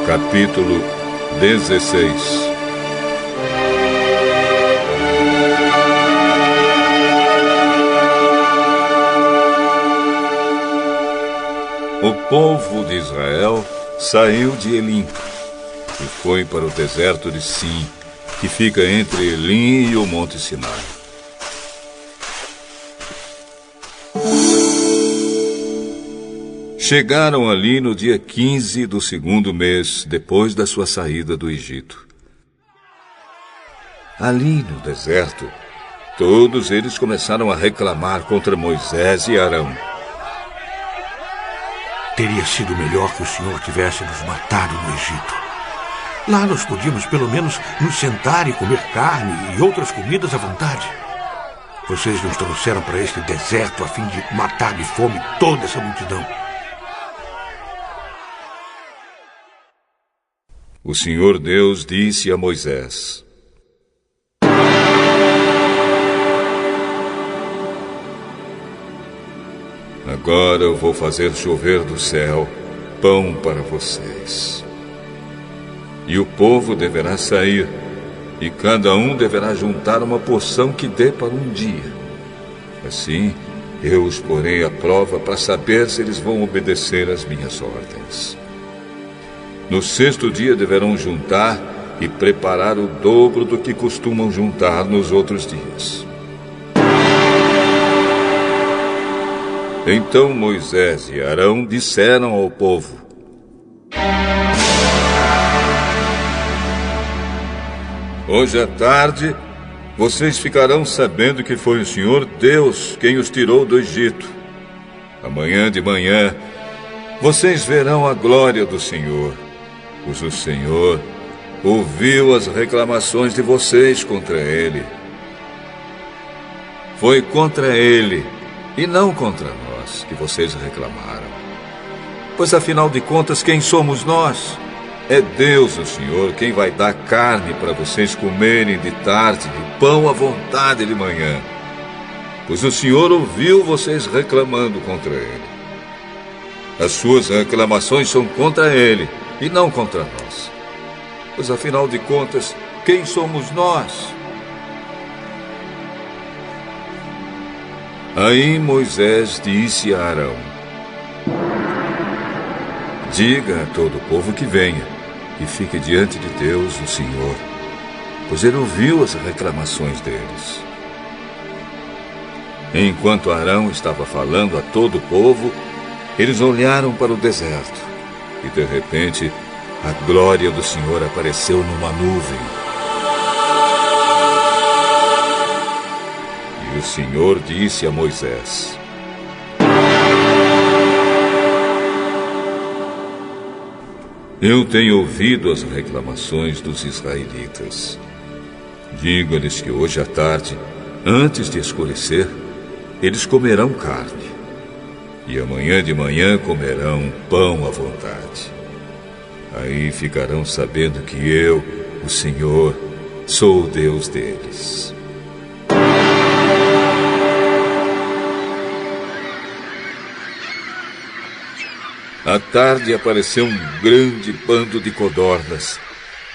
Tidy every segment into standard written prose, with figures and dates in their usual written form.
Capítulo 16. O povo de Israel saiu de Elim e foi para o deserto de Sim, que fica entre Elim e o Monte Sinai. Chegaram ali no dia 15 do segundo mês, depois da sua saída do Egito. Ali no deserto, todos eles começaram a reclamar contra Moisés e Arão. Teria sido melhor que o Senhor tivesse nos matado no Egito. Lá nós podíamos pelo menos nos sentar e comer carne e outras comidas à vontade. Vocês nos trouxeram para este deserto a fim de matar de fome toda essa multidão. O Senhor Deus disse a Moisés: Agora eu vou fazer chover do céu pão para vocês. E o povo deverá sair, e cada um deverá juntar uma porção que dê para um dia. Assim, eu os porei à prova para saber se eles vão obedecer às minhas ordens. No sexto dia deverão juntar e preparar o dobro do que costumam juntar nos outros dias. Então Moisés e Arão disseram ao povo: Hoje à tarde, vocês ficarão sabendo que foi o Senhor Deus quem os tirou do Egito. Amanhã de manhã, vocês verão a glória do Senhor, pois o Senhor ouviu as reclamações de vocês contra Ele. Foi contra Ele e não contra nós que vocês reclamaram. Pois afinal de contas, quem somos nós? É Deus, o Senhor, quem vai dar carne para vocês comerem de tarde e pão à vontade de manhã. Pois o Senhor ouviu vocês reclamando contra Ele. As suas reclamações são contra Ele e não contra nós. Pois afinal de contas, quem somos nós? Aí Moisés disse a Arão: Diga a todo o povo que venha e fique diante de Deus, o Senhor, pois ele ouviu as reclamações deles. Enquanto Arão estava falando a todo o povo, eles olharam para o deserto e, de repente, a glória do Senhor apareceu numa nuvem. E o Senhor disse a Moisés: Eu tenho ouvido as reclamações dos israelitas. Diga-lhes que hoje à tarde, antes de escurecer, eles comerão carne. E amanhã de manhã comerão pão à vontade. Aí ficarão sabendo que eu, o Senhor, sou o Deus deles. À tarde apareceu um grande bando de codornas.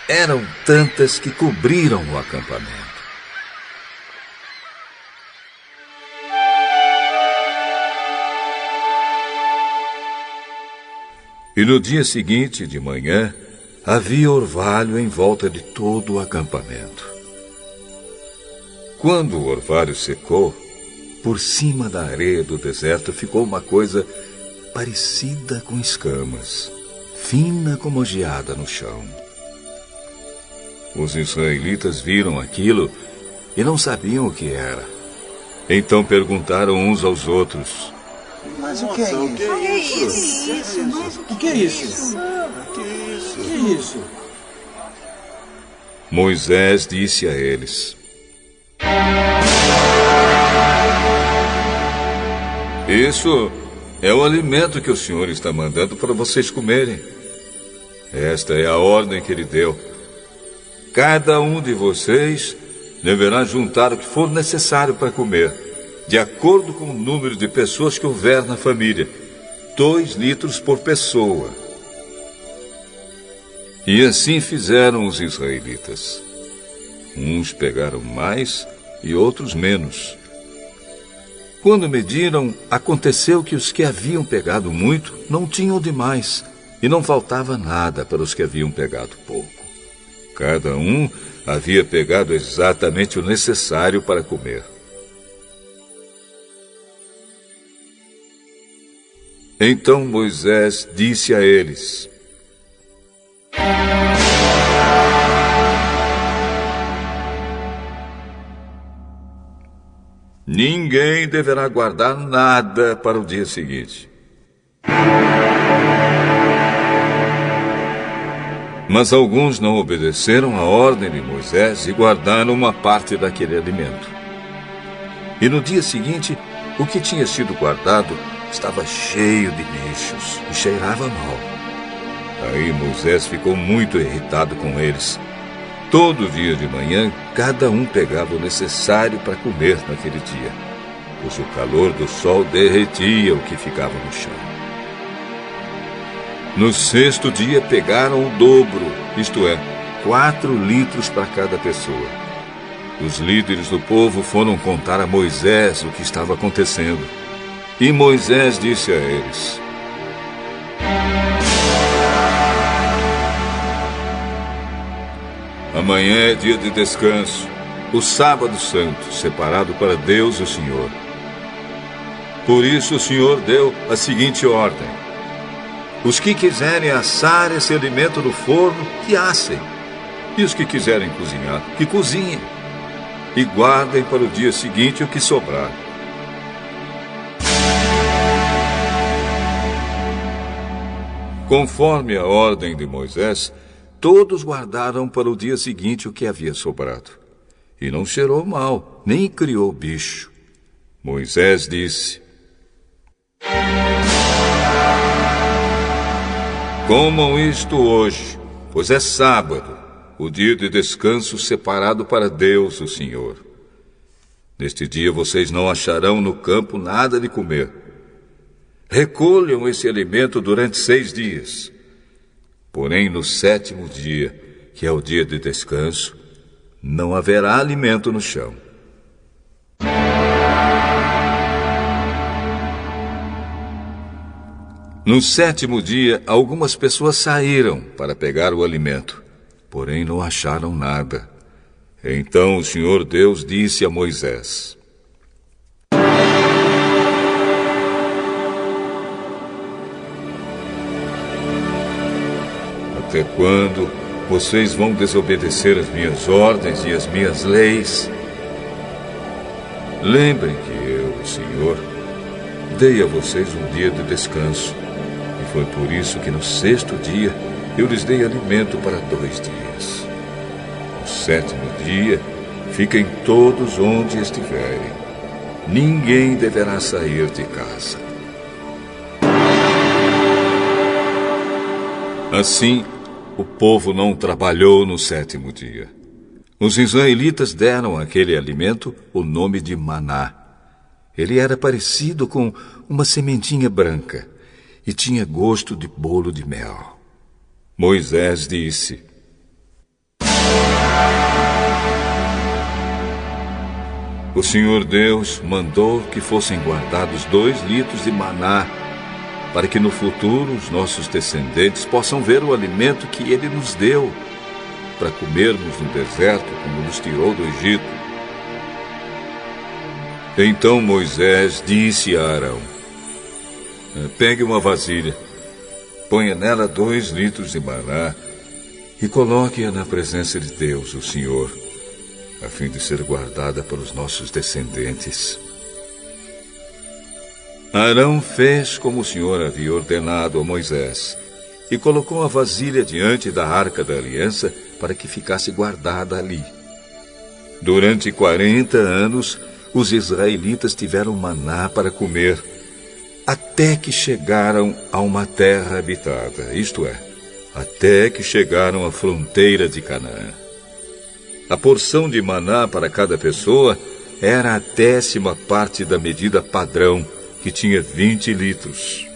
Eram tantas que cobriram o acampamento. E no dia seguinte, de manhã, havia orvalho em volta de todo o acampamento. Quando o orvalho secou, por cima da areia do deserto ficou uma coisa parecida com escamas, fina como geada no chão. Os israelitas viram aquilo e não sabiam o que era. Então perguntaram uns aos outros: Mas o que é isso? O que é isso? O que é isso? Moisés disse a eles: Isso é o alimento que o Senhor está mandando para vocês comerem. Esta é a ordem que Ele deu. Cada um de vocês deverá juntar o que for necessário para comer, de acordo com o número de pessoas que houver na família, 2 litros por pessoa. E assim fizeram os israelitas. Uns pegaram mais e outros menos. Quando mediram, aconteceu que os que haviam pegado muito não tinham demais, e não faltava nada para os que haviam pegado pouco. Cada um havia pegado exatamente o necessário para comer. Então Moisés disse a eles: ninguém deverá guardar nada para o dia seguinte. Mas alguns não obedeceram à ordem de Moisés e guardaram uma parte daquele alimento. E no dia seguinte, o que tinha sido guardado estava cheio de bichos e cheirava mal. Aí Moisés ficou muito irritado com eles. Todo dia de manhã, cada um pegava o necessário para comer naquele dia, pois o calor do sol derretia o que ficava no chão. No sexto dia pegaram o dobro, isto é, 4 litros para cada pessoa. Os líderes do povo foram contar a Moisés o que estava acontecendo. E Moisés disse a eles: amanhã é dia de descanso, o sábado santo, separado para Deus o Senhor. Por isso o Senhor deu a seguinte ordem: os que quiserem assar esse alimento no forno, que assem. E os que quiserem cozinhar, que cozinhem. E guardem para o dia seguinte o que sobrar. Conforme a ordem de Moisés, todos guardaram para o dia seguinte o que havia sobrado. E não cheirou mal, nem criou bicho. Moisés disse: comam isto hoje, pois é sábado, o dia de descanso separado para Deus, o Senhor. Neste dia vocês não acharão no campo nada de comer. Recolham esse alimento durante 6 dias. Porém, no 7º dia, que é o dia de descanso, não haverá alimento no chão. No 7º dia, algumas pessoas saíram para pegar o alimento, porém não acharam nada. Então o Senhor Deus disse a Moisés: até quando vocês vão desobedecer as minhas ordens e as minhas leis? Lembrem que eu, o Senhor, dei a vocês um dia de descanso. E foi por isso que no 6º dia eu lhes dei alimento para 2 dias. No 7º dia, fiquem todos onde estiverem. Ninguém deverá sair de casa. Assim, o povo não trabalhou no 7º dia. Os israelitas deram àquele alimento o nome de maná. Ele era parecido com uma sementinha branca e tinha gosto de bolo de mel. Moisés disse: o Senhor Deus mandou que fossem guardados 2 litros de maná, para que no futuro os nossos descendentes possam ver o alimento que Ele nos deu, para comermos no deserto, quando nos tirou do Egito. Então Moisés disse a Arão: pegue uma vasilha, ponha nela 2 litros de maná e coloque-a na presença de Deus, o Senhor, a fim de ser guardada pelos nossos descendentes. Arão fez como o Senhor havia ordenado a Moisés e colocou a vasilha diante da Arca da Aliança para que ficasse guardada ali. Durante 40 anos, os israelitas tiveram maná para comer, até que chegaram a uma terra habitada, isto é, até que chegaram à fronteira de Canaã. A porção de maná para cada pessoa era a 10ª parte da medida padrão, que tinha 20 litros.